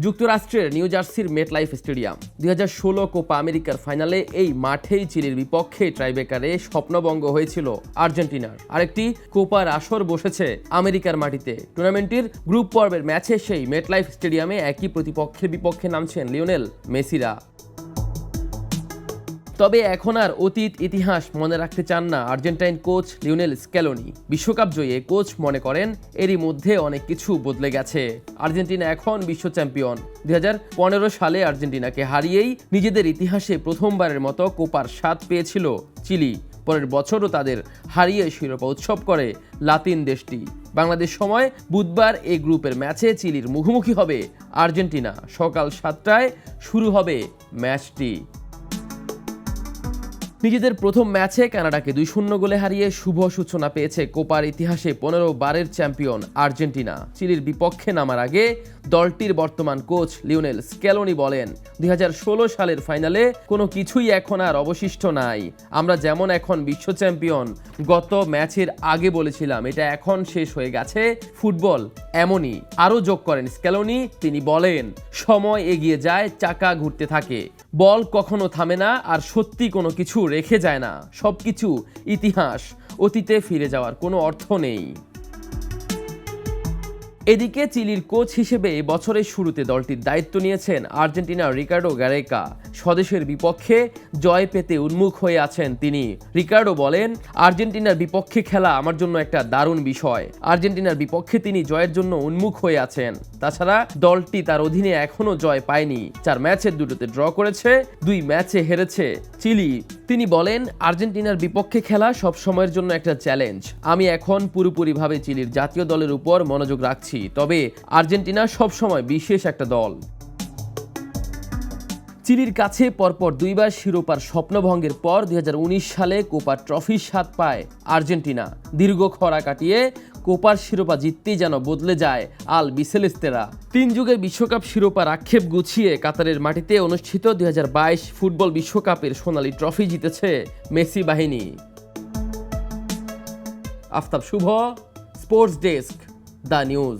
যুক্তরাষ্ট্রের নিউ জার্সির MetLife stadium 2016 Copa আমেরিকার ফাইনালে এই মাঠেই চিলির বিপক্ষে ট্রাইবেকারে স্বপ্নভঙ্গ হয়েছিল আর্জেন্টিনার। আরেকটি কোপার আসর বসেছে আমেরিকার মাটিতে। টুর্নামেন্টের গ্রুপ পর্বের ম্যাচে সেই মেটলাইফ স্টেডিয়ামে একই প্রতিপক্ষের বিপক্ষে নামছেন লিওনেল মেসিরা। তবে এখন আর অতীত ইতিহাস মনে রাখতে চান না আর্জেন্টাইন কোচ লিওনেল স্ক্যালোনি। বিশ্বকাপ জয়ী কোচ মনে করেন এরই মধ্যে অনেক কিছু বদলে গেছে। আর্জেন্টিনা এখন বিশ্ব চ্যাম্পিয়ন। 2015 সালে আর্জেন্টিনাকে হারিয়েই নিজেদের ইতিহাসে প্রথমবারের মতো কোপার স্বাদ পেয়েছিল চিলি। পরের বছরও তাদের হারিয়ে শিরোপা উৎসব করে লাতিন দেশটি। বাংলাদেশ সময় বুধবার এই গ্রুপের ম্যাচে চিলির মুখোমুখি হবে আর্জেন্টিনা। সকাল 7টায় শুরু হবে ম্যাচটি। নিজেদের প্রথম ম্যাচে কানাডাকে 2-0 গোলে হারিয়ে শুভ সূচনা পেয়েছে কোপার ইতিহাসে 15 বারের চ্যাম্পিয়ন আর্জেন্টিনা। চিলির বিপক্ষে নামার আগে দলটির বর্তমান কোচ লিওনেল স্ক্যালোনি বলেন, 2016 সালের ফাইনালে কোনো কিছুই এখন আর অবশিষ্ট নাই। আমরা যেমন এখন বিশ্ব চ্যাম্পিয়ন, গত ম্যাচের আগে বলেছিলাম এটা এখন শেষ হয়ে গেছে। ফুটবল এমনই। আরও যোগ করেন স্ক্যালোনি, তিনি বলেন, সময় এগিয়ে যায়, চাকা ঘুরতে থাকে, বল কখনো থামে না, আর সত্যি কোনো কিছু রেখে যায় না। সবকিছু ইতিহাস, অতীতে ফিরে যাওয়ার কোনো অর্থ নেই। এদিকে চিলির কোচ হিসেবে বছরের শুরুতে দলটির দায়িত্ব নিয়েছেন আর্জেন্টিনার রিকার্ডো গ্যারেকা। স্বদেশের বিপক্ষে জয় পেতে উন্মুখ হয়ে আছেন তিনি। রিকার্ডো বলেন, আর্জেন্টিনার বিপক্ষে খেলা আমার জন্য একটা দারুণ বিষয়। আর্জেন্টিনার বিপক্ষে তিনি জয়ের জন্য উন্মুখ হয়ে আছেন। তাছাড়া দলটি তার অধীনে এখনও জয় পায়নি। 4 ম্যাচের 2টোতে ড্র করেছে, 2 ম্যাচে হেরেছে চিলি। তিনি বলেন, আর্জেন্টিনার বিপক্ষে খেলা সব সময়ের জন্য একটা চ্যালেঞ্জ। আমি এখন পুরোপুরিভাবে চিলির জাতীয় দলের উপর মনোযোগ রাখছি। তবে আর্জেন্টিনা সবসময় বিশেষ একটা দল। চিলির কাছে পরপর 2 বার শিরোপার স্বপ্নভঙ্গের পর 2019 সালে কোপা ট্রফির স্বাদ পায় আর্জেন্টিনা। দীর্ঘ খরা কাটিয়ে কোপার শিরোপা জিততেই যেন বদলে যায় আল বিসেলেস্তেরা। 3 যুগের বিশ্বকাপ শিরোপার আক্ষেপ গুছিয়ে কাতারের মাটিতে অনুষ্ঠিত 2022 ফুটবল বিশ্বকাপের সোনালী ট্রফি জিতেছে মেসি বাহিনী। আফতাব শুভ, স্পোর্টস ডেস্ক, দ্য নিউজ।